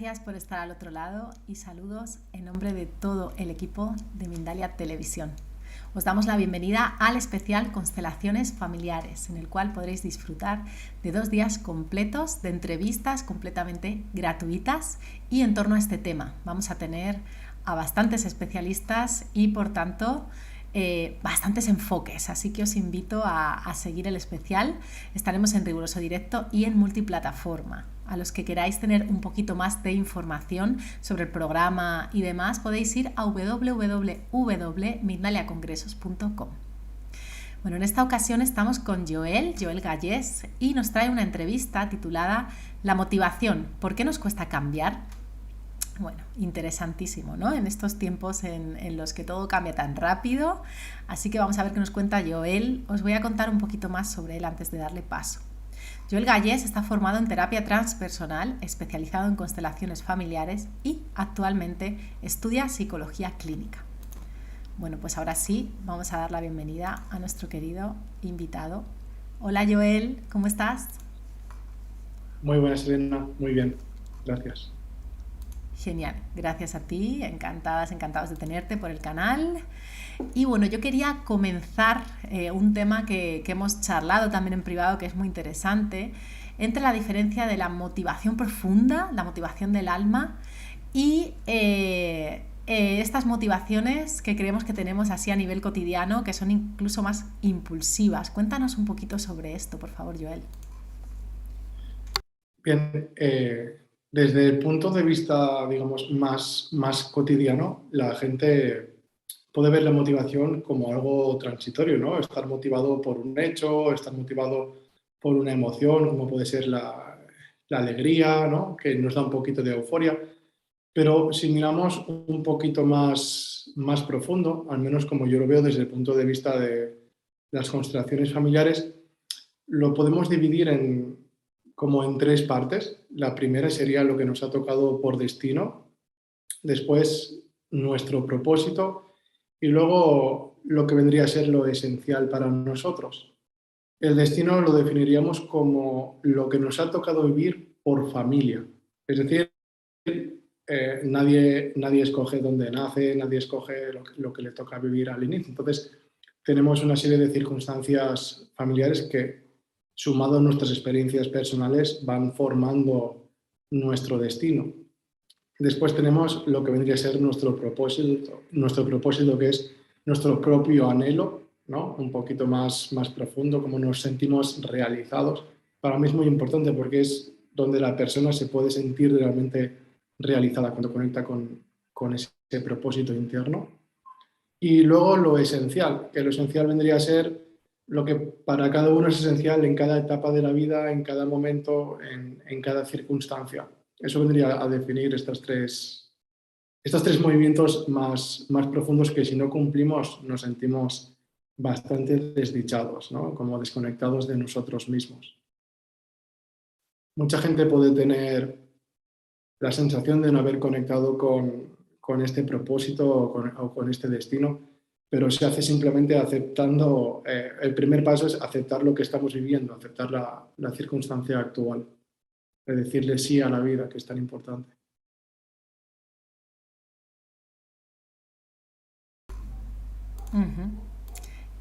Gracias por estar al otro lado y saludos en nombre de todo el equipo de Mindalia Televisión. Os damos la bienvenida al especial Constelaciones Familiares, en el cual podréis disfrutar de 2 días completos de entrevistas completamente gratuitas y en torno a este tema. Vamos a tener a bastantes especialistas y por tanto bastantes enfoques, así que os invito a seguir el especial. Estaremos en riguroso directo y en multiplataforma. A los que queráis tener un poquito más de información sobre el programa y demás, podéis ir a www.mindaliacongresos.com. Bueno, en esta ocasión estamos con Joel Gallés, y nos trae una entrevista titulada La motivación, ¿por qué nos cuesta cambiar? Bueno, interesantísimo, ¿no? En estos tiempos en los que todo cambia tan rápido. Así que vamos a ver qué nos cuenta Joel. Os voy a contar un poquito más sobre él antes de darle paso. Joel Gallés está formado en terapia transpersonal, especializado en constelaciones familiares y actualmente estudia psicología clínica. Bueno, pues ahora sí, vamos a dar la bienvenida a nuestro querido invitado. Hola Joel, ¿cómo estás? Muy buenas, Elena. Muy bien. Gracias. Genial, gracias a ti, encantados de tenerte por el canal. Y bueno, yo quería comenzar un tema que hemos charlado también en privado, que es muy interesante, entre la diferencia de la motivación profunda, la motivación del alma, y estas motivaciones que creemos que tenemos así a nivel cotidiano, que son incluso más impulsivas. Cuéntanos un poquito sobre esto, por favor, Joel. Bien, desde el punto de vista, digamos, más cotidiano, la gente puede ver la motivación como algo transitorio, ¿no? Estar motivado por un hecho, estar motivado por una emoción, como puede ser la alegría, ¿no? Que nos da un poquito de euforia. Pero si miramos un poquito más profundo, al menos como yo lo veo desde el punto de vista de las constelaciones familiares, lo podemos dividir como en 3 partes. La primera sería lo que nos ha tocado por destino, después nuestro propósito y luego lo que vendría a ser lo esencial para nosotros. El destino lo definiríamos como lo que nos ha tocado vivir por familia. Es decir, nadie escoge dónde nace, nadie escoge lo que le toca vivir al inicio. Entonces, tenemos una serie de circunstancias familiares que, sumado a nuestras experiencias personales, van formando nuestro destino. Después tenemos lo que vendría a ser nuestro propósito que es nuestro propio anhelo, ¿no? Un poquito más profundo, cómo nos sentimos realizados. Para mí es muy importante porque es donde la persona se puede sentir realmente realizada cuando conecta con ese propósito interno. Y luego lo esencial, que lo esencial vendría a ser lo que para cada uno es esencial en cada etapa de la vida, en cada momento, en cada circunstancia. Eso vendría a definir estos tres movimientos más profundos que si no cumplimos nos sentimos bastante desdichados, ¿no? Como desconectados de nosotros mismos. Mucha gente puede tener la sensación de no haber conectado con este propósito o con este destino, pero se hace simplemente aceptando, el primer paso es aceptar lo que estamos viviendo, aceptar la circunstancia actual, de decirle sí a la vida, que es tan importante. Uh-huh.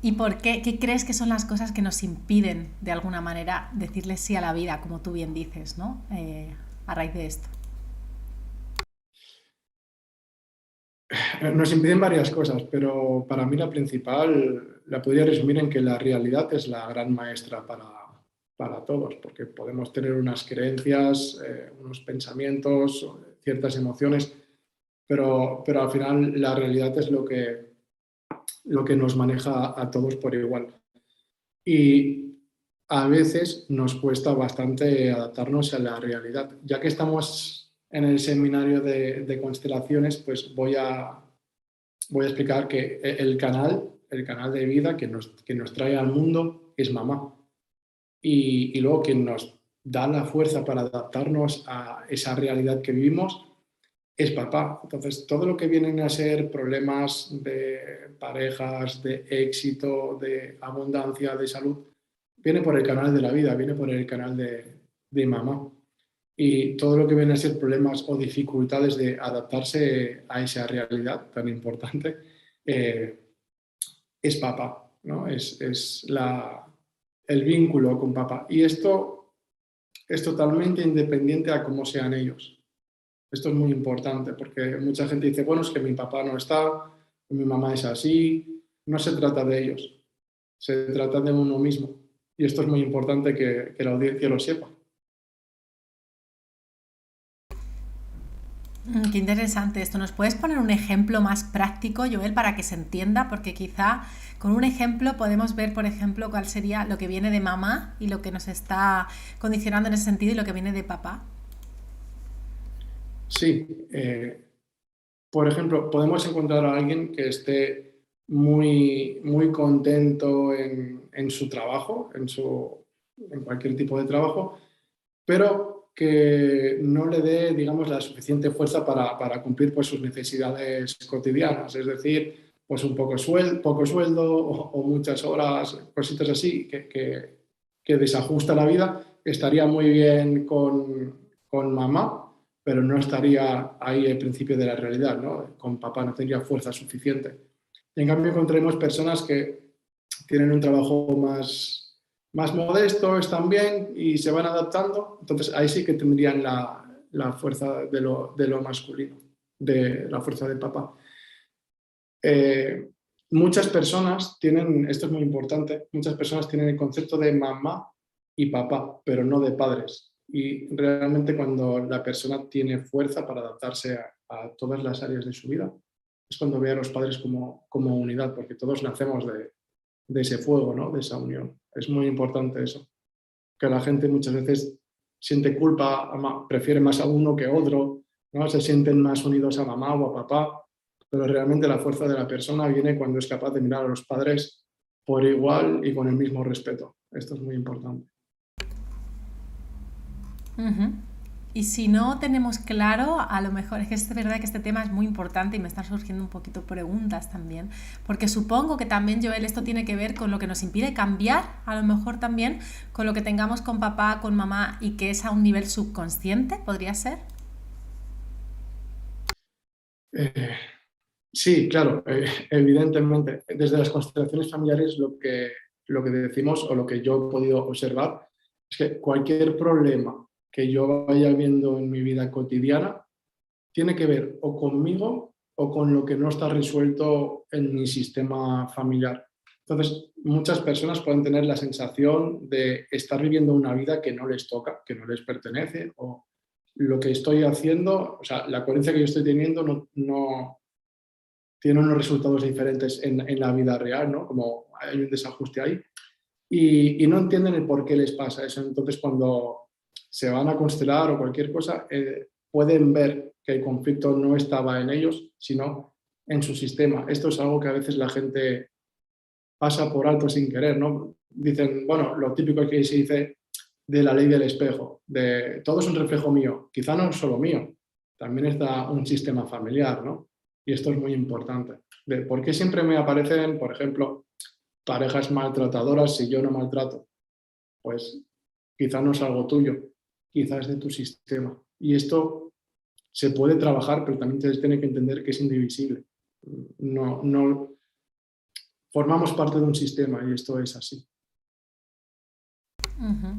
¿Y por qué? ¿Qué crees que son las cosas que nos impiden, de alguna manera, decirle sí a la vida, como tú bien dices, ¿no? A raíz de esto. Nos impiden varias cosas, pero para mí la principal la podría resumir en que la realidad es la gran maestra para todos, porque podemos tener unas creencias, unos pensamientos, ciertas emociones, pero al final la realidad es lo que nos maneja a todos por igual. Y a veces nos cuesta bastante adaptarnos a la realidad. Ya que estamos en el seminario de constelaciones, pues voy a explicar que el canal de vida que nos trae al mundo es mamá. Y luego quien nos da la fuerza para adaptarnos a esa realidad que vivimos es papá. Entonces, todo lo que vienen a ser problemas de parejas, de éxito, de abundancia, de salud, viene por el canal de la vida, viene por el canal de mamá. y todo lo que viene a ser problemas o dificultades de adaptarse a esa realidad tan importante es papá, ¿no? El vínculo con papá. Y esto es totalmente independiente a cómo sean ellos. Esto es muy importante porque mucha gente dice, bueno, es que mi papá no está, mi mamá es así. No se trata de ellos, se trata de uno mismo. Y esto es muy importante que la audiencia lo sepa. Qué interesante esto. ¿Nos puedes poner un ejemplo más práctico, Joel, para que se entienda? Porque quizá con un ejemplo podemos ver, por ejemplo, cuál sería lo que viene de mamá y lo que nos está condicionando en ese sentido y lo que viene de papá. Sí, por ejemplo, podemos encontrar a alguien que esté muy, muy contento en su trabajo, en cualquier tipo de trabajo, pero que no le dé, digamos, la suficiente fuerza para cumplir pues, sus necesidades cotidianas, es decir, pues un poco sueldo o muchas horas, cositas así, que desajusta la vida. Estaría muy bien con mamá, pero no estaría ahí el principio de la realidad, ¿no? Con papá no tendría fuerza suficiente. En cambio, encontraremos personas que tienen un trabajo más modesto, están bien y se van adaptando, entonces ahí sí que tendrían la fuerza de lo masculino, de la fuerza de papá. Muchas personas tienen, esto es muy importante, muchas personas tienen el concepto de mamá y papá, pero no de padres. Y realmente cuando la persona tiene fuerza para adaptarse a todas las áreas de su vida, es cuando ve a los padres como unidad, porque todos nacemos de ese fuego, ¿no? De esa unión. Es muy importante eso, que la gente muchas veces siente culpa, prefiere más a uno que a otro, ¿no? Se sienten más unidos a mamá o a papá, pero realmente la fuerza de la persona viene cuando es capaz de mirar a los padres por igual y con el mismo respeto. Esto es muy importante. Uh-huh. Y si no tenemos claro, a lo mejor es que es verdad que este tema es muy importante y me están surgiendo un poquito preguntas también, porque supongo que también, Joel, esto tiene que ver con lo que nos impide cambiar, a lo mejor también con lo que tengamos con papá, con mamá y que es a un nivel subconsciente, ¿podría ser? Eh, sí, claro, evidentemente. Desde las constelaciones familiares lo que decimos o lo que yo he podido observar es que cualquier problema que yo vaya viendo en mi vida cotidiana tiene que ver o conmigo o con lo que no está resuelto en mi sistema familiar. Entonces, muchas personas pueden tener la sensación de estar viviendo una vida que no les toca, que no les pertenece, o lo que estoy haciendo, o sea, la coherencia que yo estoy teniendo no tiene unos resultados diferentes en la vida real, ¿no? Como hay un desajuste ahí. Y no entienden el por qué les pasa eso. Entonces, cuando se van a constelar o cualquier cosa, pueden ver que el conflicto no estaba en ellos, sino en su sistema. Esto es algo que a veces la gente pasa por alto sin querer, ¿no? Dicen, bueno, lo típico que se dice de la ley del espejo, de todo es un reflejo mío. Quizá no es solo mío, también está un sistema familiar, ¿no? Y esto es muy importante. De por qué siempre me aparecen, por ejemplo, parejas maltratadoras si yo no maltrato. Pues quizá no es algo tuyo, quizá es de tu sistema. Y esto se puede trabajar, pero también se tiene que entender que es indivisible. No formamos parte de un sistema y esto es así. Uh-huh.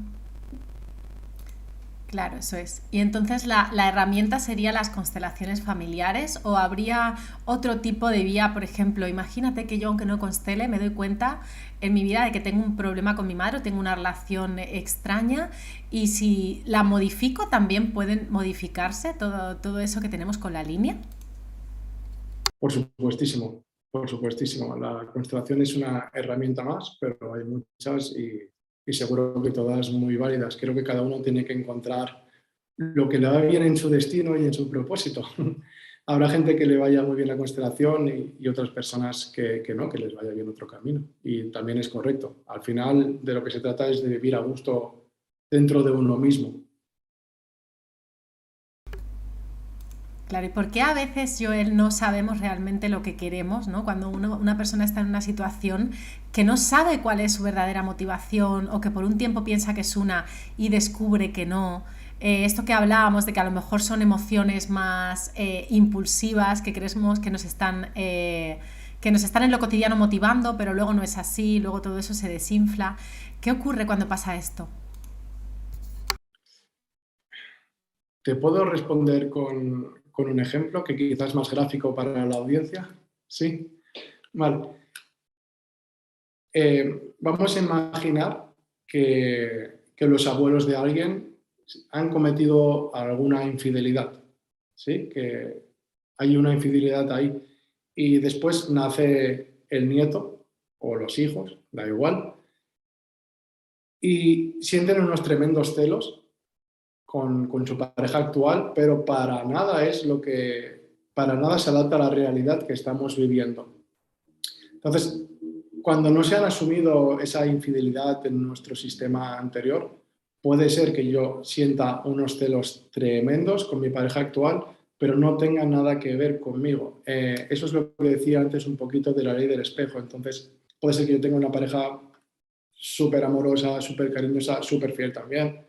Claro, eso es. Y entonces la herramienta sería las constelaciones familiares o habría otro tipo de vía, por ejemplo, imagínate que yo aunque no constele me doy cuenta en mi vida de que tengo un problema con mi madre o tengo una relación extraña y si la modifico también pueden modificarse todo eso que tenemos con la línea. Por supuestísimo, por supuestísimo. La constelación es una herramienta más, pero hay muchas y seguro que todas muy válidas. Creo que cada uno tiene que encontrar lo que le va bien en su destino y en su propósito. Habrá gente que le vaya muy bien la constelación y otras personas que no, que les vaya bien otro camino. Y también es correcto. Al final de lo que se trata es de vivir a gusto dentro de uno mismo. Claro, ¿y por qué a veces, Joel, no sabemos realmente lo que queremos, ¿no? Cuando una persona está en una situación que no sabe cuál es su verdadera motivación o que por un tiempo piensa que es una y descubre que no. esto que hablábamos de que a lo mejor son emociones más impulsivas, que creemos que nos están en lo cotidiano motivando, pero luego no es así, luego todo eso se desinfla. ¿Qué ocurre cuando pasa esto? ¿Te puedo responder con un ejemplo que quizás es más gráfico para la audiencia? Sí. Vale. Vamos a imaginar que los abuelos de alguien han cometido alguna infidelidad, ¿sí? Que hay una infidelidad ahí y después nace el nieto o los hijos, da igual, y sienten unos tremendos celos con su pareja actual, pero para nada se adapta a la realidad que estamos viviendo. Entonces, cuando no se han asumido esa infidelidad en nuestro sistema anterior, puede ser que yo sienta unos celos tremendos con mi pareja actual, pero no tenga nada que ver conmigo. Eso es lo que decía antes un poquito de la ley del espejo. Entonces, puede ser que yo tenga una pareja súper amorosa, súper cariñosa, súper fiel también,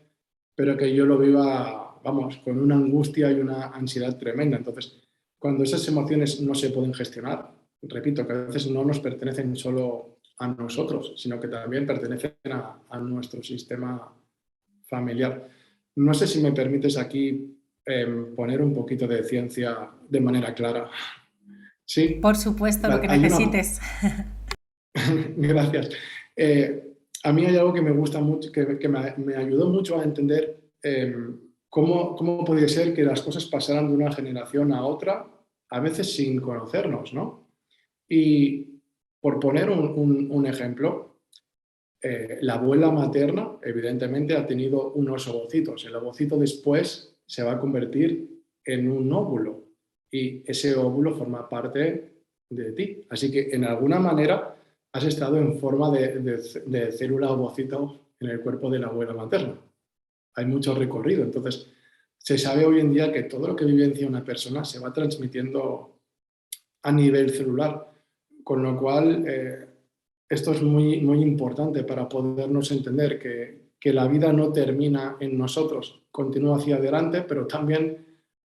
pero que yo lo viva, vamos, con una angustia y una ansiedad tremenda. Entonces, cuando esas emociones no se pueden gestionar, repito, que a veces no nos pertenecen solo a nosotros, sino que también pertenecen a nuestro sistema familiar. No sé si me permites aquí poner un poquito de ciencia de manera clara. Sí, Por supuesto, lo vale, que hay una... necesites. Gracias. A mí hay algo que me gusta mucho, que me ayudó mucho a entender cómo podía ser que las cosas pasaran de una generación a otra, a veces sin conocernos, ¿no? Y por poner un ejemplo, la abuela materna, evidentemente, ha tenido unos ovocitos. El ovocito después se va a convertir en un óvulo y ese óvulo forma parte de ti. Así que, en alguna manera, has estado en forma de célula ovocito en el cuerpo de la abuela materna. Hay mucho recorrido. Entonces, se sabe hoy en día que todo lo que vivencia una persona se va transmitiendo a nivel celular, con lo cual esto es muy, muy importante para podernos entender que la vida no termina en nosotros, continúa hacia adelante, pero también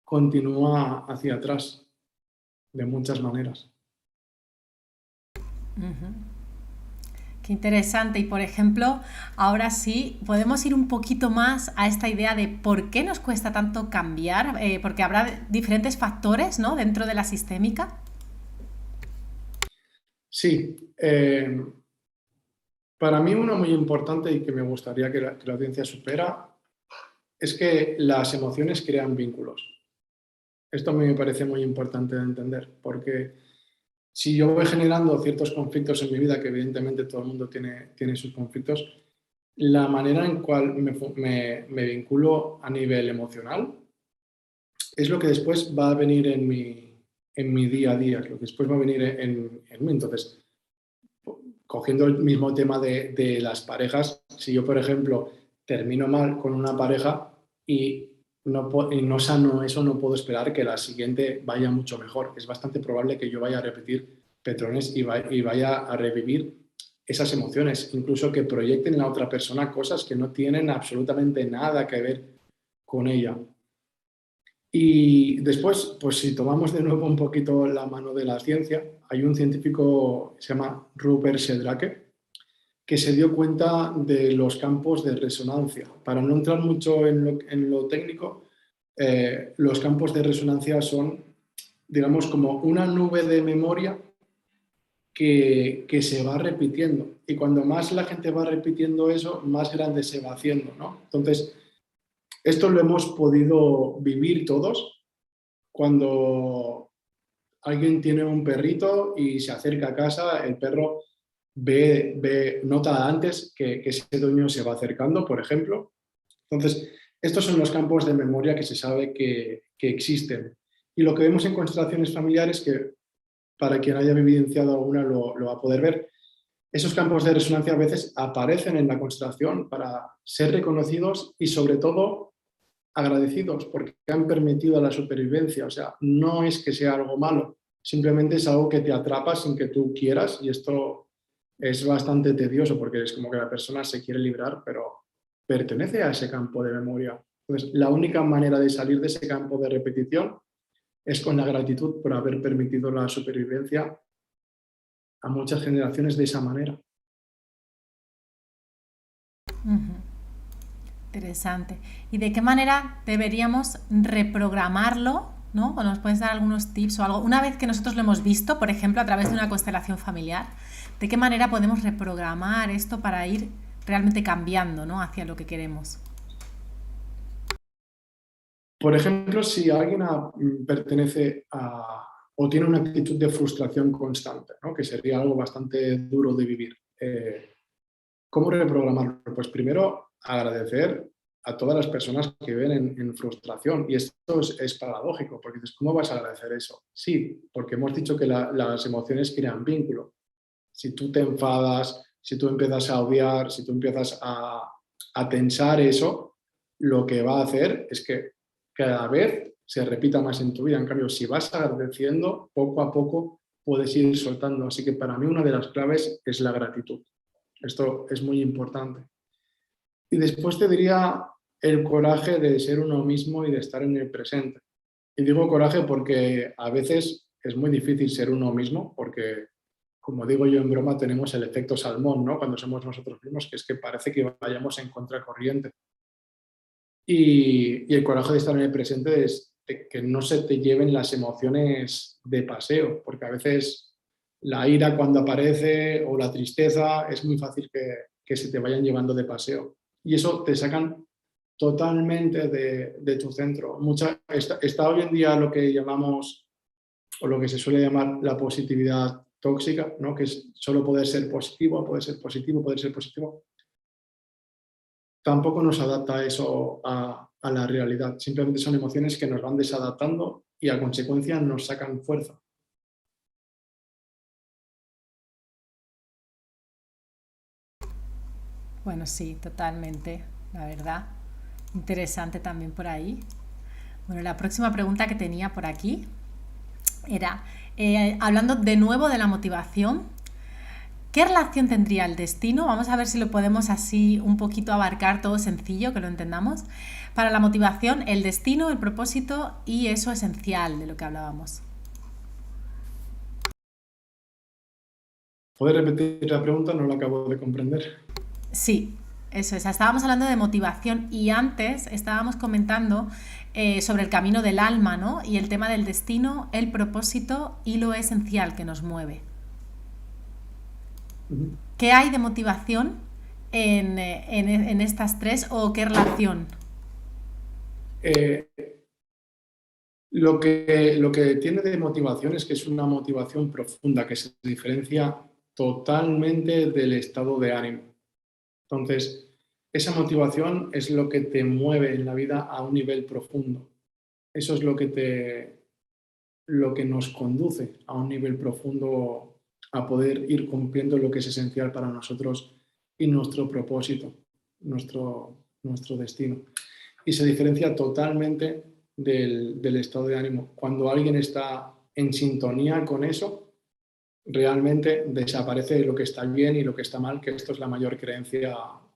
continúa hacia atrás de muchas maneras. Ujú. Qué interesante. Y por ejemplo, ahora sí, podemos ir un poquito más a esta idea de por qué nos cuesta tanto cambiar, porque habrá diferentes factores, ¿no?, dentro de la sistémica. Sí, para mí uno muy importante y que me gustaría que la audiencia supera es que las emociones crean vínculos. Esto a mí me parece muy importante de entender, porque si yo voy generando ciertos conflictos en mi vida, que evidentemente todo el mundo tiene sus conflictos, la manera en cual me vinculo a nivel emocional es lo que después va a venir en mi día a día, lo que después va a venir en mí. Entonces, cogiendo el mismo tema de las parejas, si yo, por ejemplo, termino mal con una pareja y no sano eso, no puedo esperar que la siguiente vaya mucho mejor. Es bastante probable que yo vaya a repetir patrones y vaya a revivir esas emociones, incluso que proyecten en la otra persona cosas que no tienen absolutamente nada que ver con ella. Y después, pues si tomamos de nuevo un poquito la mano de la ciencia, hay un científico que se llama Rupert Sheldrake, que se dio cuenta de los campos de resonancia. Para no entrar mucho en lo técnico, los campos de resonancia son, digamos, como una nube de memoria que se va repitiendo. Y cuando más la gente va repitiendo eso, más grande se va haciendo, ¿no? Entonces, esto lo hemos podido vivir todos cuando alguien tiene un perrito y se acerca a casa, el perro nota antes que ese dueño se va acercando, por ejemplo. Entonces, estos son los campos de memoria que se sabe que existen. Y lo que vemos en constelaciones familiares, que para quien haya vivenciado alguna lo va a poder ver, esos campos de resonancia a veces aparecen en la constelación para ser reconocidos y, sobre todo, agradecidos porque han permitido la supervivencia. O sea, no es que sea algo malo, simplemente es algo que te atrapa sin que tú quieras, y esto es bastante tedioso porque es como que la persona se quiere librar, pero pertenece a ese campo de memoria. Entonces, la única manera de salir de ese campo de repetición es con la gratitud por haber permitido la supervivencia a muchas generaciones de esa manera. Ujú. Interesante. ¿Y de qué manera deberíamos reprogramarlo? ¿No? ¿O nos puedes dar algunos tips o algo? Una vez que nosotros lo hemos visto, por ejemplo, a través de una constelación familiar, ¿de qué manera podemos reprogramar esto para ir realmente cambiando, ¿no?, hacia lo que queremos? Por ejemplo, si alguien pertenece a o tiene una actitud de frustración constante, ¿no? Que sería algo bastante duro de vivir. ¿Cómo reprogramarlo? Pues primero agradecer a todas las personas que viven en frustración. Y esto es paradójico, porque dices, ¿cómo vas a agradecer eso? Sí, porque hemos dicho que las emociones crean vínculo. Si tú te enfadas, si tú empiezas a odiar, si tú empiezas a tensar eso, lo que va a hacer es que cada vez se repita más en tu vida. En cambio, si vas agradeciendo, poco a poco puedes ir soltando. Así que para mí una de las claves es la gratitud. Esto es muy importante. Y después te diría el coraje de ser uno mismo y de estar en el presente. Y digo coraje porque a veces es muy difícil ser uno mismo, porque, como digo yo en broma, tenemos el efecto salmón, ¿no? Cuando somos nosotros mismos, que es que parece que vayamos en contracorriente. Y el coraje de estar en el presente es de que no se te lleven las emociones de paseo, porque a veces la ira cuando aparece o la tristeza es muy fácil que se te vayan llevando de paseo. Y eso te sacan totalmente de tu centro. Está hoy en día lo que llamamos, o lo que se suele llamar la positividad tóxica, ¿no? Que es solo poder ser positivo, poder ser positivo, poder ser positivo. Tampoco nos adapta eso a la realidad. Simplemente son emociones que nos van desadaptando y a consecuencia nos sacan fuerza. Bueno, sí, totalmente, la verdad. Interesante también por ahí. Bueno, la próxima pregunta que tenía por aquí era, hablando de nuevo de la motivación, ¿qué relación tendría el destino? Vamos a ver si lo podemos así un poquito abarcar todo sencillo, que lo entendamos. Para la motivación, el destino, el propósito y eso esencial de lo que hablábamos. ¿Puedes repetir la pregunta? No la acabo de comprender. Sí, eso es. Estábamos hablando de motivación y antes estábamos comentando sobre el camino del alma, ¿no? Y el tema del destino, el propósito y lo esencial que nos mueve. Ujú. ¿Qué hay de motivación en estas tres o qué relación? Eh, lo que tiene de motivación es que es una motivación profunda que se diferencia totalmente del estado de ánimo. Entonces, esa motivación es lo que te mueve en la vida a un nivel profundo. Eso es lo que nos conduce a un nivel profundo a poder ir cumpliendo lo que es esencial para nosotros y nuestro propósito, nuestro destino. Y se diferencia totalmente del estado de ánimo. Cuando alguien está en sintonía con eso, realmente desaparece lo que está bien y lo que está mal, que esto es la mayor creencia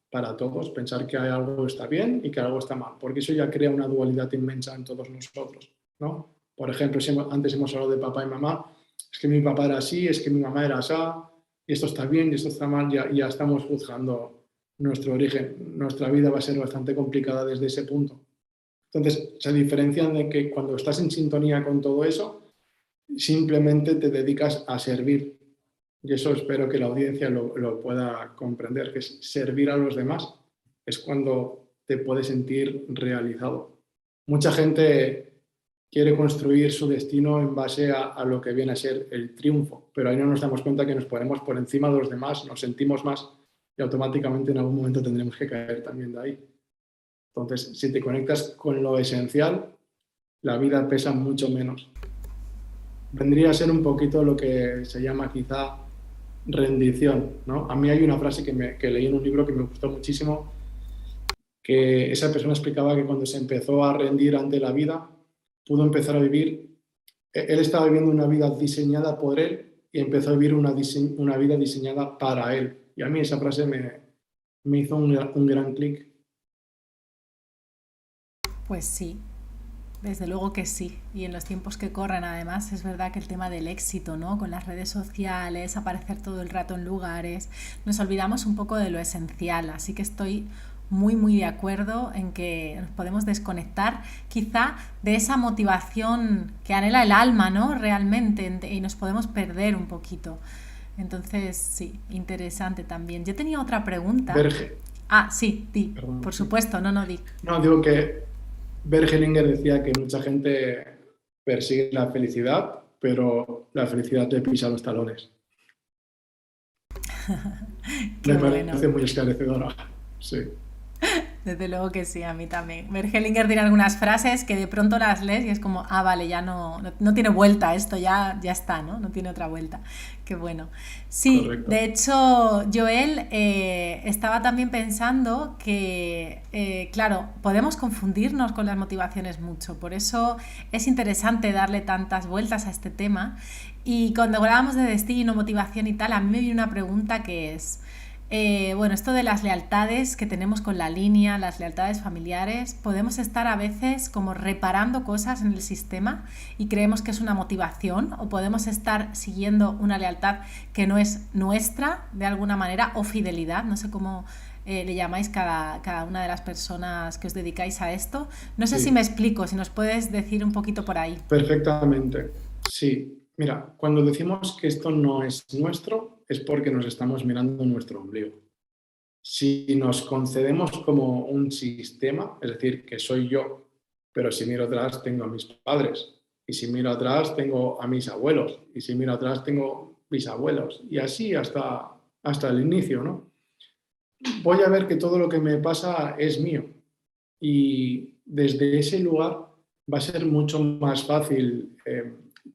para todos, pensar que algo está bien y que algo está mal, porque eso ya crea una dualidad inmensa en todos nosotros, ¿no? Por ejemplo, antes hemos hablado de papá y mamá, es que mi papá era así, es que mi mamá era así, y esto está bien y esto está mal, ya estamos juzgando nuestro origen. Nuestra vida va a ser bastante complicada desde ese punto. Entonces, se diferencian de que cuando estás en sintonía con todo eso, simplemente te dedicas a servir. Y eso espero que la audiencia lo pueda comprender, que es servir a los demás. Es cuando te puedes sentir realizado. Mucha gente quiere construir su destino en base a lo que viene a ser el triunfo, pero ahí no nos damos cuenta que nos ponemos por encima de los demás, nos sentimos más y automáticamente en algún momento tendremos que caer también de ahí. Entonces, si te conectas con lo esencial, la vida pesa mucho menos. Vendría a ser un poquito lo que se llama quizá rendición, ¿no? A mí hay una frase que leí en un libro que me gustó muchísimo, que esa persona explicaba que cuando se empezó a rendir ante la vida, pudo empezar a vivir, él estaba viviendo una vida diseñada por él y empezó a vivir una vida diseñada para él. Y a mí esa frase me hizo un gran clic. Pues sí, desde luego que sí. Y en los tiempos que corren, además, es verdad que el tema del éxito, ¿no? Con las redes sociales, aparecer todo el rato en lugares, nos olvidamos un poco de lo esencial. Así que estoy muy, muy de acuerdo en que nos podemos desconectar quizá de esa motivación que anhela el alma, ¿no? Realmente, y nos podemos perder un poquito. Entonces, sí, interesante también. Yo tenía otra pregunta. Berge, Ah, sí, di, perdón, por sí. supuesto, no, no, di. No, digo que Bergelinger decía que mucha gente persigue la felicidad, pero la felicidad te pisa los talones. Qué Me bueno. parece muy esclarecedora. Sí, Desde luego que sí, a mí también. Bergelinger tiene algunas frases que de pronto las lees y es como, ah, vale, ya no tiene vuelta, esto ya está, ¿no? No tiene otra vuelta. Qué bueno. Sí, de correcto. hecho, Joel, estaba también pensando que, claro, podemos confundirnos con las motivaciones mucho, por eso es interesante darle tantas vueltas a este tema. Y cuando hablábamos de destino, motivación y tal, a mí me viene una pregunta que es... bueno, esto de las lealtades que tenemos con la línea, las lealtades familiares, podemos estar a veces como reparando cosas en el sistema y creemos que es una motivación, o podemos estar siguiendo una lealtad que no es nuestra de alguna manera, o fidelidad, no sé cómo le llamáis cada una de las personas que os dedicáis a esto. No sé si me Sí, explico, si nos puedes decir un poquito por ahí. perfectamente. Sí, mira, cuando decimos que esto no es nuestro, es porque nos estamos mirando nuestro ombligo. Si nos concedemos como un sistema, es decir, que soy yo, pero si miro atrás tengo a mis padres, y si miro atrás tengo a mis abuelos, y si miro atrás tengo bisabuelos, y así hasta el inicio, ¿no? Voy a ver que todo lo que me pasa es mío, y desde ese lugar va a ser mucho más fácil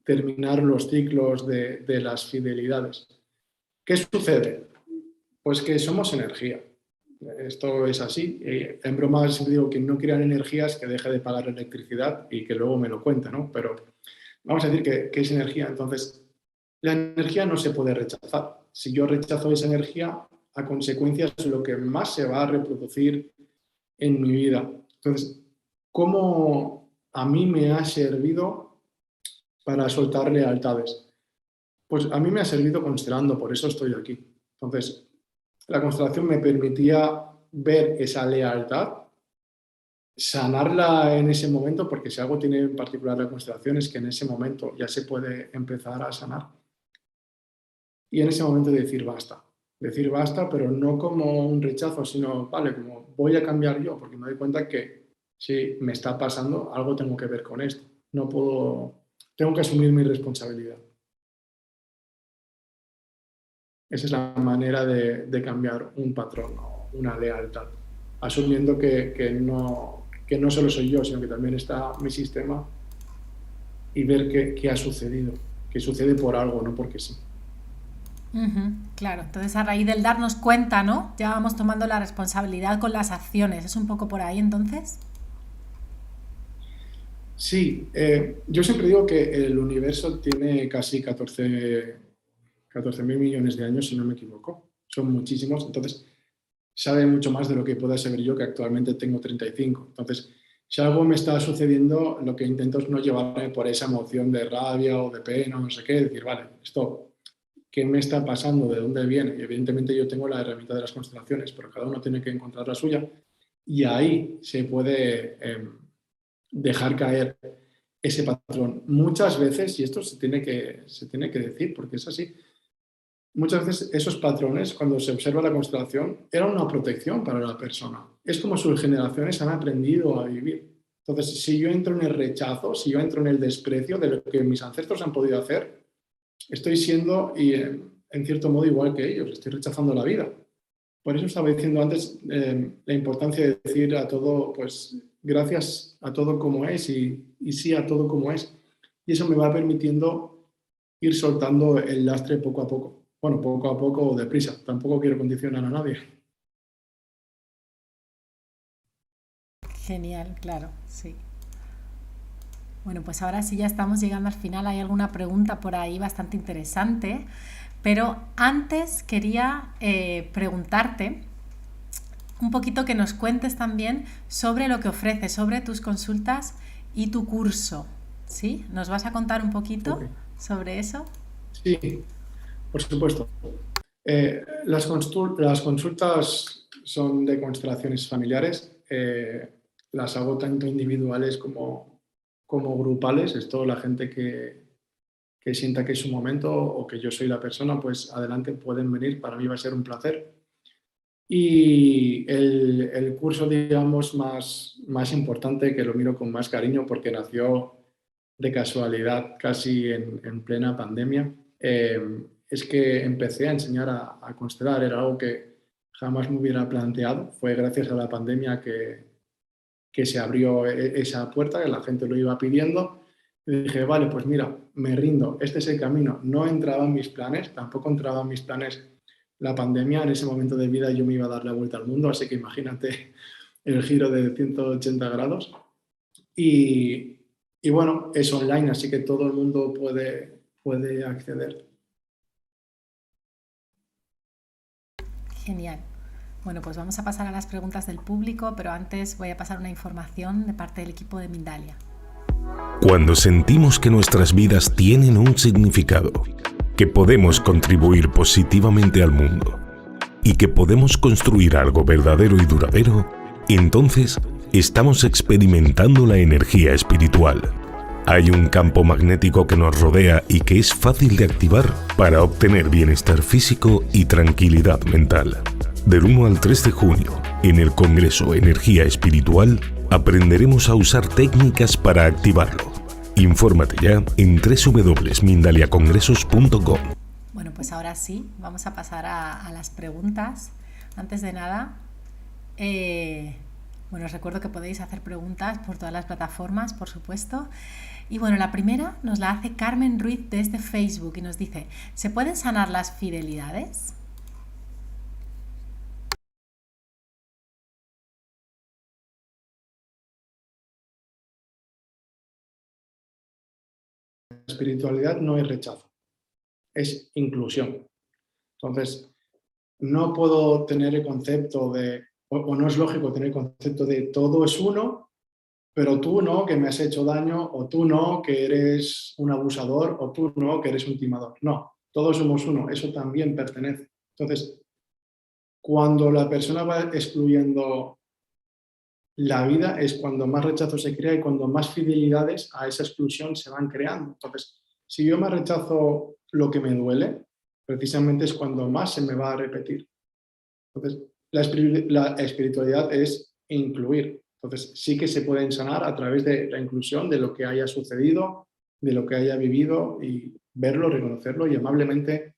terminar los ciclos de las fidelidades. ¿Qué sucede? Pues que somos energía. Esto es así. En broma siempre digo que no crean energías que deje de pagar electricidad y que luego me lo cuenta, ¿no? Pero vamos a decir que es energía. Entonces, la energía no se puede rechazar. Si yo rechazo esa energía, a consecuencia es lo que más se va a reproducir en mi vida. Entonces, ¿cómo a mí me ha servido para soltar lealtades? Pues a mí me ha servido constelando, por eso estoy aquí. Entonces, la constelación me permitía ver esa lealtad, sanarla en ese momento, porque si algo tiene en particular la constelación es que en ese momento ya se puede empezar a sanar. Y en ese momento decir basta, pero no como un rechazo, sino, vale, como voy a cambiar yo, porque me doy cuenta que si me está pasando, algo tengo que ver con esto. No puedo, tengo que asumir mi responsabilidad. Esa es la manera de cambiar un patrón o una lealtad, asumiendo que no solo soy yo, sino que también está mi sistema y ver qué ha sucedido, que sucede por algo, no porque sí. Ujú, claro, entonces a raíz del darnos cuenta, ¿no? Ya vamos tomando la responsabilidad con las acciones. ¿Es un poco por ahí entonces? Sí, yo siempre digo que el universo tiene casi 14.000 millones de años, si no me equivoco. Son muchísimos, entonces sabe mucho más de lo que pueda saber yo, que actualmente tengo 35. Entonces, si algo me está sucediendo, lo que intento es no llevarme por esa emoción de rabia o de pena, no sé qué, decir, vale, esto, ¿qué me está pasando? ¿De dónde viene? Y evidentemente yo tengo la herramienta de las constelaciones, pero cada uno tiene que encontrar la suya y ahí se puede dejar caer ese patrón. Muchas veces, y esto se tiene que decir porque es así, muchas veces esos patrones, cuando se observa la constelación, eran una protección para la persona. Es como sus generaciones han aprendido a vivir. Entonces, si yo entro en el rechazo, si yo entro en el desprecio de lo que mis ancestros han podido hacer, estoy siendo, y en cierto modo, igual que ellos, estoy rechazando la vida. Por eso estaba diciendo antes la importancia de decir a todo, pues gracias a todo como es y sí a todo como es. Y eso me va permitiendo ir soltando el lastre poco a poco. Bueno, poco a poco o deprisa. Tampoco quiero condicionar a nadie. Genial, claro, sí. Bueno, pues ahora sí ya estamos llegando al final. Hay alguna pregunta por ahí bastante interesante, pero antes quería preguntarte, un poquito que nos cuentes también sobre lo que ofreces, sobre tus consultas y tu curso. ¿Sí? ¿Nos vas a contar un poquito Ok. sobre eso? Sí, por supuesto. Las consultas son de constelaciones familiares. Las hago tanto individuales como grupales. Es toda la gente que sienta que es su momento o que yo soy la persona, pues adelante, pueden venir. Para mí va a ser un placer. Y el curso, digamos, más importante, que lo miro con más cariño porque nació de casualidad casi en plena pandemia, es que empecé a enseñar a constelar. Era algo que jamás me hubiera planteado. Fue gracias a la pandemia que se abrió esa puerta, que la gente lo iba pidiendo. Y dije, vale, pues mira, me rindo, este es el camino. No entraba en mis planes, tampoco entraba en mis planes la pandemia. En ese momento de vida yo me iba a dar la vuelta al mundo, así que imagínate el giro de 180 grados. Y, y bueno, es online, así que todo el mundo puede acceder. Genial. Bueno, pues vamos a pasar a las preguntas del público, pero antes voy a pasar una información de parte del equipo de Mindalia. Cuando sentimos que nuestras vidas tienen un significado, que podemos contribuir positivamente al mundo y que podemos construir algo verdadero y duradero, entonces estamos experimentando la energía espiritual. Hay un campo magnético que nos rodea y que es fácil de activar para obtener bienestar físico y tranquilidad mental. Del 1 al 3 de junio, en el Congreso Energía Espiritual, aprenderemos a usar técnicas para activarlo. Infórmate ya en www.mindaliacongresos.com. Bueno, pues ahora sí, vamos a pasar a las preguntas. Antes de nada, bueno, os recuerdo que podéis hacer preguntas por todas las plataformas, por supuesto. Y bueno, la primera nos la hace Carmen Ruiz desde Facebook y nos dice, ¿se pueden sanar las fidelidades? La espiritualidad no es rechazo, es inclusión. Entonces, no puedo tener el concepto o no es lógico tener el concepto de todo es uno, pero tú no, que me has hecho daño, o tú no, que eres un abusador, o tú no, que eres un timador. No, todos somos uno, eso también pertenece. Entonces, cuando la persona va excluyendo la vida, es cuando más rechazo se crea y cuando más fidelidades a esa exclusión se van creando. Entonces, si yo me rechazo lo que me duele, precisamente es cuando más se me va a repetir. Entonces, la espiritualidad es incluir. Entonces, sí que se pueden sanar a través de la inclusión de lo que haya sucedido, de lo que haya vivido y verlo, reconocerlo y amablemente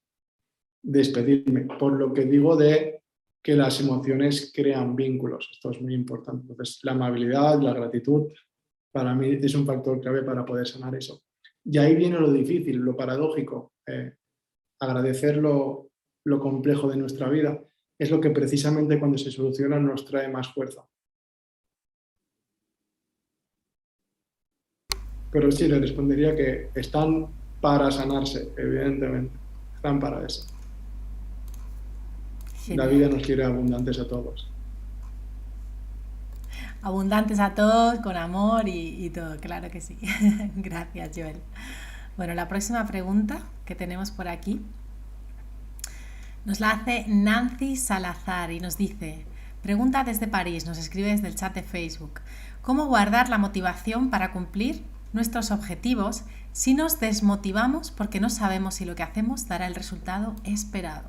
despedirme. Por lo que digo de que las emociones crean vínculos. Esto es muy importante. Entonces, la amabilidad, la gratitud, para mí es un factor clave para poder sanar eso. Y ahí viene lo difícil, lo paradójico. Agradecer lo complejo de nuestra vida es lo que precisamente cuando se soluciona nos trae más fuerza. Pero sí, le respondería que están para sanarse, evidentemente. Están para eso. Genial. La vida nos quiere abundantes a todos. Abundantes a todos, con amor y todo, claro que sí. Gracias, Joel. Bueno, la próxima pregunta que tenemos por aquí nos la hace Nancy Salazar y nos dice, pregunta desde París, nos escribe desde el chat de Facebook, ¿cómo guardar la motivación para cumplir nuestros objetivos si nos desmotivamos porque no sabemos si lo que hacemos dará el resultado esperado?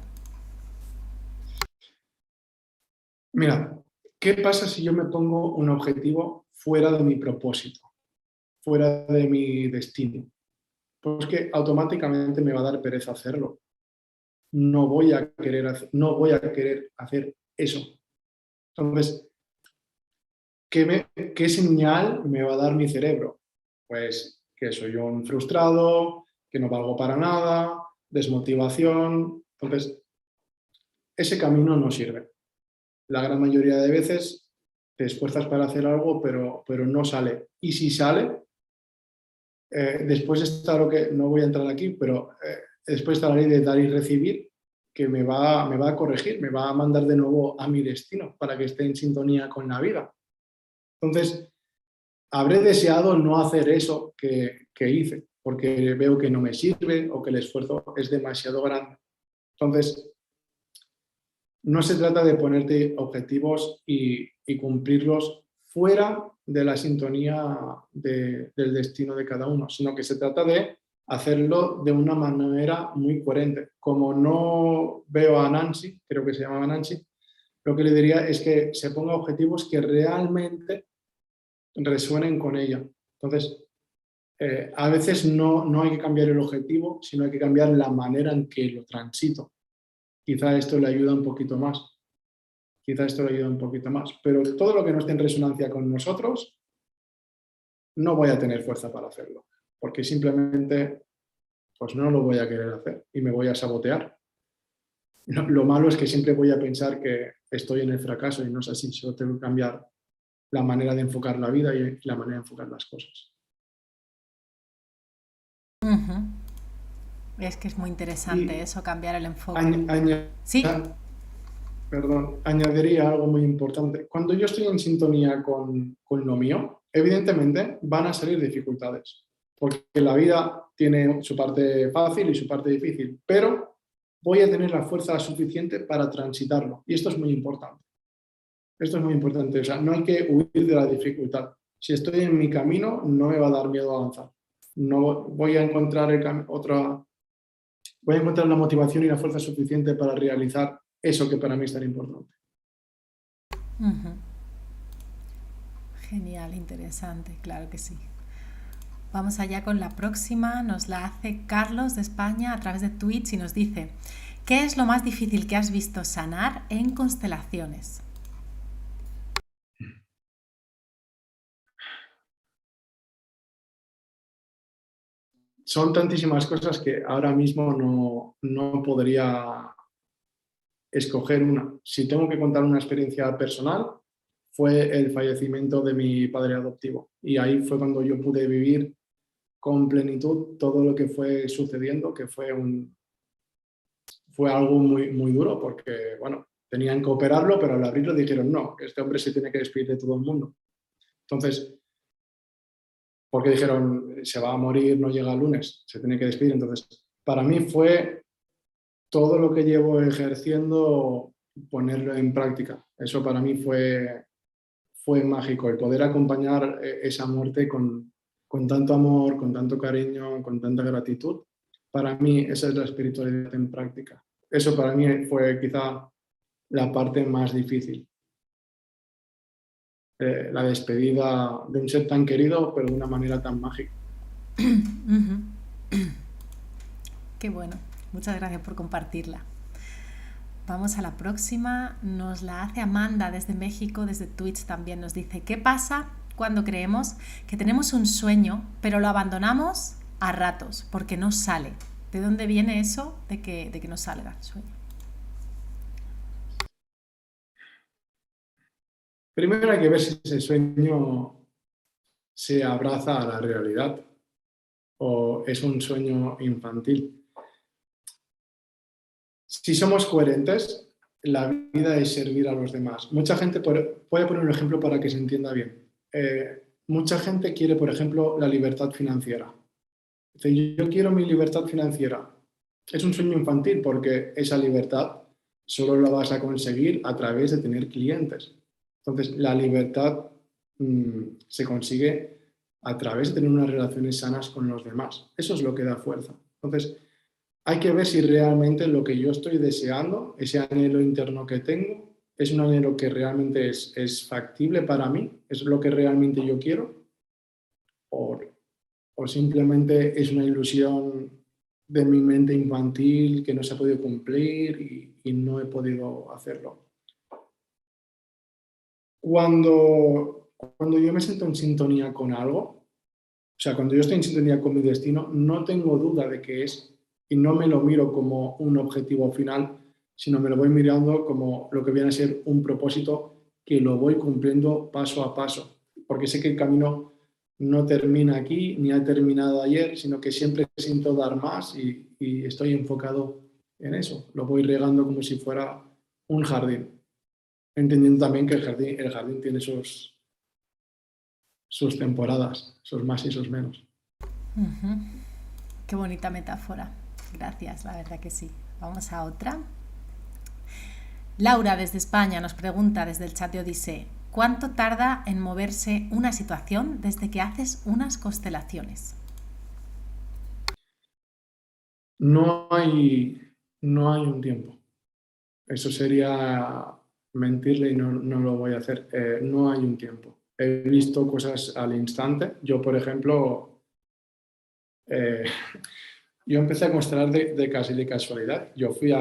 Mira, ¿qué pasa si yo me pongo un objetivo fuera de mi propósito, fuera de mi destino? Pues que automáticamente me va a dar pereza hacerlo. No voy a querer hacer eso. Entonces, ¿qué señal me va a dar mi cerebro? Pues que soy un frustrado, que no valgo para nada, desmotivación. Entonces, ese camino no sirve. La gran mayoría de veces te esfuerzas para hacer algo, pero no sale. Y si sale, después está lo que, no voy a entrar aquí, pero después está la ley de dar y recibir. que me va a corregir, me va a mandar de nuevo a mi destino para que esté en sintonía con la vida. Entonces, habré deseado no hacer eso que hice, porque veo que no me sirve o que el esfuerzo es demasiado grande. Entonces, no se trata de ponerte objetivos y cumplirlos fuera de la sintonía del destino de cada uno, sino que se trata de hacerlo de una manera muy coherente. Como no veo a Nancy, creo que se llamaba Nancy, lo que le diría es que se ponga objetivos que realmente resuenen con ella. Entonces, a veces no hay que cambiar el objetivo, sino hay que cambiar la manera en que lo transito. Quizá esto le ayuda un poquito más. Pero todo lo que no esté en resonancia con nosotros, no voy a tener fuerza para hacerlo, porque simplemente pues no lo voy a querer hacer y me voy a sabotear. Lo malo es que siempre voy a pensar que estoy en el fracaso y no es así, solo tengo que cambiar la manera de enfocar la vida y la manera de enfocar las cosas. Es que es muy interesante eso, cambiar el enfoque. Sí. Añadiría algo muy importante. Cuando yo estoy en sintonía con lo mío, evidentemente van a salir dificultades, porque la vida tiene su parte fácil y su parte difícil, pero voy a tener la fuerza suficiente para transitarlo. Y esto es muy importante. O sea, no hay que huir de la dificultad. Si estoy en mi camino, no me va a dar miedo avanzar. No voy a encontrar voy a encontrar la motivación y la fuerza suficiente para realizar eso que para mí es tan importante. Genial, interesante, claro que sí. Vamos allá con la próxima, nos la hace Carlos de España a través de Twitch y nos dice: ¿qué es lo más difícil que has visto sanar en constelaciones? Son tantísimas cosas que ahora mismo no podría escoger una. Si tengo que contar una experiencia personal, fue el fallecimiento de mi padre adoptivo. Y ahí fue cuando yo pude vivir con plenitud todo lo que fue sucediendo, que fue algo muy, muy duro, porque, bueno, tenían que operarlo, pero al abrirlo dijeron, no, este hombre se tiene que despedir de todo el mundo. Entonces, porque dijeron, se va a morir, no llega el lunes, se tiene que despedir. Entonces, para mí fue todo lo que llevo ejerciendo, ponerlo en práctica. Eso para mí fue mágico, el poder acompañar esa muerte con tanto amor, con tanto cariño, con tanta gratitud. Para mí esa es la espiritualidad en práctica. Eso para mí fue quizá la parte más difícil. La despedida de un ser tan querido, pero de una manera tan mágica. Qué bueno, muchas gracias por compartirla. Vamos a la próxima, nos la hace Amanda desde México, desde Twitch también nos dice: ¿qué pasa cuando creemos que tenemos un sueño, pero lo abandonamos a ratos porque no sale? ¿De dónde viene eso de que no salga el sueño? Primero hay que ver si ese sueño se abraza a la realidad o es un sueño infantil. Si somos coherentes, la vida es servir a los demás. Mucha gente, voy a poner un ejemplo para que se entienda bien. Mucha gente quiere, por ejemplo, la libertad financiera. Dice, yo quiero mi libertad financiera. Es un sueño infantil porque esa libertad solo la vas a conseguir a través de tener clientes. Entonces, la libertad se consigue a través de tener unas relaciones sanas con los demás. Eso es lo que da fuerza. Entonces, hay que ver si realmente lo que yo estoy deseando, ese anhelo interno que tengo, es un anhelo que realmente es factible para mí, es lo que realmente yo quiero, o simplemente es una ilusión de mi mente infantil que no se ha podido cumplir y no he podido hacerlo. Cuando yo me siento en sintonía con algo, o sea, cuando yo estoy en sintonía con mi destino, no tengo duda de qué es y no me lo miro como un objetivo final, sino me lo voy mirando como lo que viene a ser un propósito que lo voy cumpliendo paso a paso, porque sé que el camino no termina aquí ni ha terminado ayer, sino que siempre siento dar más y estoy enfocado en eso. Lo voy regando como si fuera un jardín, entendiendo también que el jardín tiene sus temporadas, sus más y sus menos. Ujú. Qué bonita metáfora. Gracias, la verdad que sí. Vamos a otra. Laura desde España nos pregunta desde el chat de Odisee, ¿cuánto tarda en moverse una situación desde que haces unas constelaciones? No hay un tiempo. Eso sería mentirle y no lo voy a hacer. No hay un tiempo. He visto cosas al instante. Yo, por ejemplo, yo empecé a constelar de casi de casualidad. Yo fui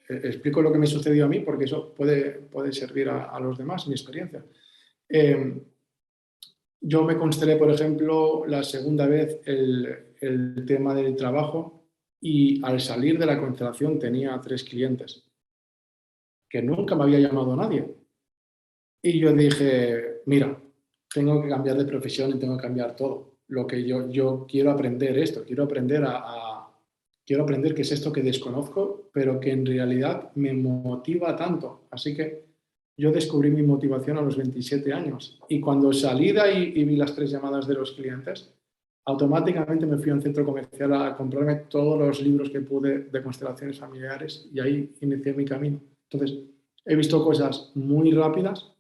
explico lo que me sucedió a mí porque eso puede servir a los demás, mi experiencia. Yo me constelé, por ejemplo, la segunda vez el tema del trabajo y al salir de la constelación tenía 3 clientes que nunca me había llamado nadie. Y yo dije, mira, tengo que cambiar de profesión y tengo que cambiar todo. Lo que yo quiero aprender esto, quiero aprender quiero aprender qué es esto que desconozco, pero que en realidad me motiva tanto. Así que yo descubrí mi motivación a los 27 años. Y cuando salí de ahí y vi las 3 llamadas de los clientes, automáticamente me fui a un centro comercial a comprarme todos los libros que pude de constelaciones familiares y ahí inicié mi camino. Entonces, he visto cosas muy rápidas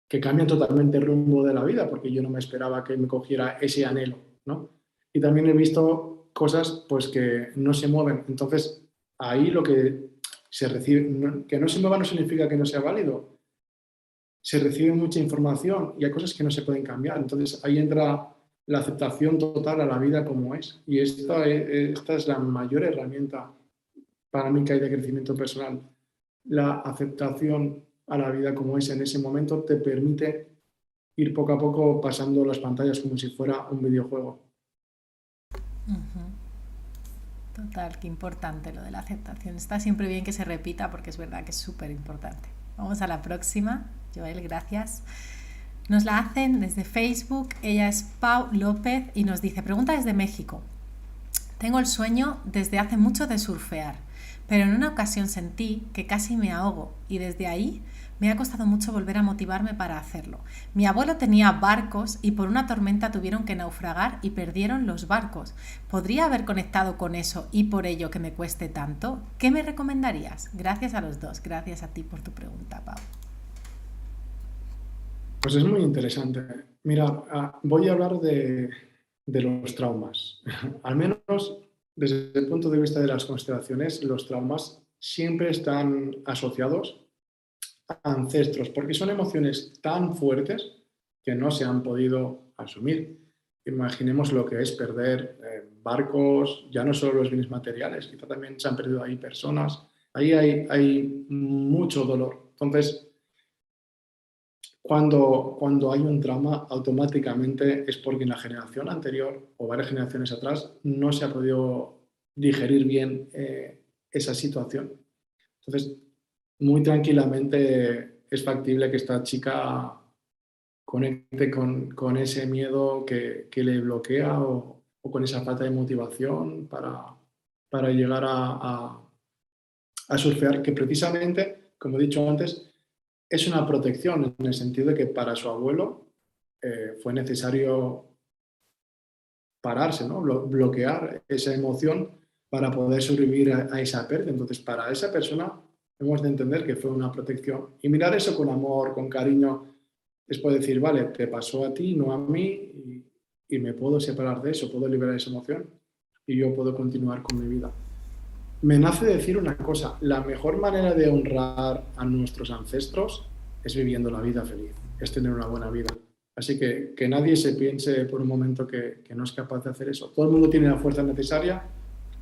que cambian totalmente el rumbo de la vida, porque yo no me esperaba que me cogiera ese anhelo, ¿no? Y también he visto cosas pues, que no se mueven. Entonces, ahí lo que se recibe, que no se mueva no significa que no sea válido. Se recibe mucha información y hay cosas que no se pueden cambiar. Entonces, ahí entra la aceptación total a la vida como es. Y esta es la mayor herramienta para mí que hay de crecimiento personal. La aceptación a la vida como es en ese momento te permite ir poco a poco pasando las pantallas como si fuera un videojuego. Total, qué importante lo de la aceptación. Está siempre bien que se repita porque es verdad que es súper importante. Vamos a la próxima. Joel, gracias. Nos la hacen desde Facebook. Ella es Pau López y nos dice, pregunta desde México. Tengo el sueño desde hace mucho de surfear, pero en una ocasión sentí que casi me ahogo y desde ahí me ha costado mucho volver a motivarme para hacerlo. Mi abuelo tenía barcos y por una tormenta tuvieron que naufragar y perdieron los barcos. ¿Podría haber conectado con eso y por ello que me cueste tanto? ¿Qué me recomendarías? Gracias a los dos. Gracias a ti por tu pregunta, Pau. Pues es muy interesante. Mira, voy a hablar de los traumas. Al menos desde el punto de vista de las constelaciones, los traumas siempre están asociados a ancestros, porque son emociones tan fuertes que no se han podido asumir. Imaginemos lo que es perder barcos, ya no solo los bienes materiales, quizá también se han perdido ahí personas. Ahí hay mucho dolor. Entonces, cuando hay un trauma, automáticamente es porque en la generación anterior o varias generaciones atrás no se ha podido digerir bien esa situación. Entonces, muy tranquilamente es factible que esta chica conecte con ese miedo que le bloquea o con esa falta de motivación para llegar a surfear, que precisamente, como he dicho antes, es una protección en el sentido de que para su abuelo fue necesario pararse, ¿no? Bloquear esa emoción para poder sobrevivir a esa pérdida. Entonces, para esa persona hemos de entender que fue una protección. Y mirar eso con amor, con cariño, es poder decir, vale, te pasó a ti, no a mí, y me puedo separar de eso, puedo liberar esa emoción y yo puedo continuar con mi vida. Me nace decir una cosa, la mejor manera de honrar a nuestros ancestros es viviendo la vida feliz, es tener una buena vida. Así que nadie se piense por un momento que no es capaz de hacer eso. Todo el mundo tiene la fuerza necesaria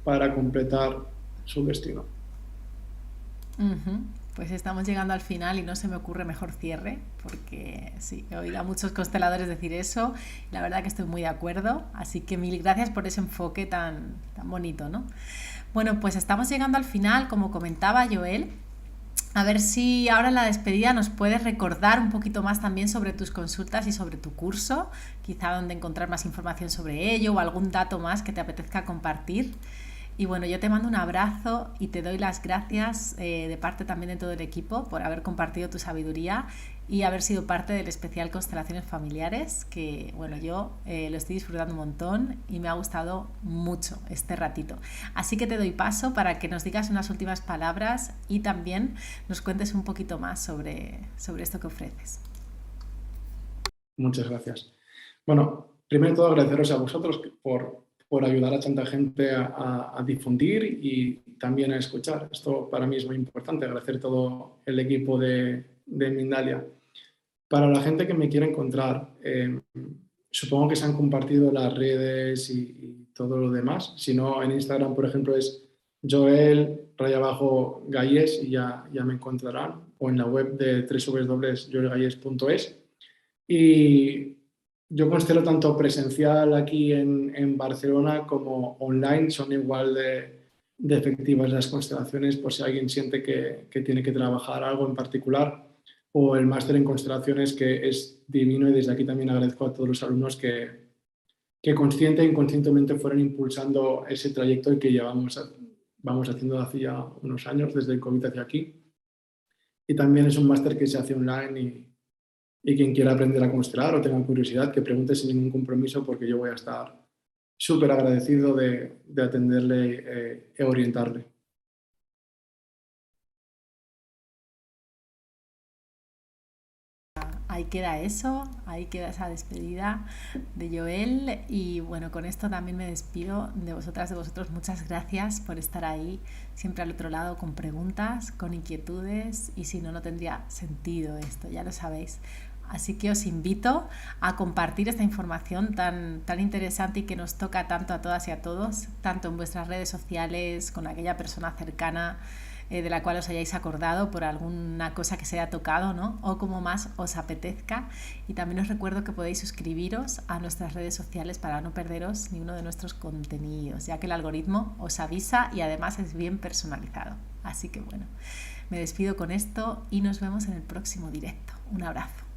para completar su destino. Pues estamos llegando al final y no se me ocurre mejor cierre, porque sí, he oído a muchos consteladores decir eso, y la verdad que estoy muy de acuerdo, así que mil gracias por ese enfoque tan bonito, ¿no? Bueno, pues estamos llegando al final, como comentaba Joel. A ver si ahora en la despedida nos puedes recordar un poquito más también sobre tus consultas y sobre tu curso, quizá donde encontrar más información sobre ello o algún dato más que te apetezca compartir. Y bueno, yo te mando un abrazo y te doy las gracias de parte también de todo el equipo por haber compartido tu sabiduría y haber sido parte del especial Constelaciones Familiares, que bueno, yo lo estoy disfrutando un montón y me ha gustado mucho este ratito. Así que te doy paso para que nos digas unas últimas palabras y también nos cuentes un poquito más sobre esto que ofreces. Muchas gracias. Bueno, primero de todo agradeceros a vosotros por ayudar a tanta gente a difundir y también a escuchar. Esto para mí es muy importante, agradecer todo el equipo de Mindalia. Para la gente que me quiera encontrar, supongo que se han compartido las redes y todo lo demás. Si no, en Instagram, por ejemplo, es Joel_Galles y ya me encontrarán. O en la web de www.joelgalles.es. Y yo constelo tanto presencial aquí en Barcelona como online, son igual de efectivas las constelaciones por si alguien siente que tiene que trabajar algo en particular, o el máster en constelaciones, que es divino, y desde aquí también agradezco a todos los alumnos que consciente e inconscientemente fueron impulsando ese trayecto que vamos haciendo hace ya unos años, desde el COVID hacia aquí. Y también es un máster que se hace online y quien quiera aprender a constelar o tenga curiosidad, que pregunte sin ningún compromiso, porque yo voy a estar súper agradecido de atenderle y orientarle. Ahí queda eso, ahí queda esa despedida de Joel y bueno, con esto también me despido de vosotras, de vosotros. Muchas gracias por estar ahí, siempre al otro lado, con preguntas, con inquietudes, y si no, no tendría sentido esto, ya lo sabéis. Así que os invito a compartir esta información tan interesante y que nos toca tanto a todas y a todos, tanto en vuestras redes sociales, con aquella persona cercana de la cual os hayáis acordado por alguna cosa que se haya tocado, ¿no? O como más os apetezca. Y también os recuerdo que podéis suscribiros a nuestras redes sociales para no perderos ni uno de nuestros contenidos, ya que el algoritmo os avisa y además es bien personalizado. Así que bueno, me despido con esto y nos vemos en el próximo directo. Un abrazo.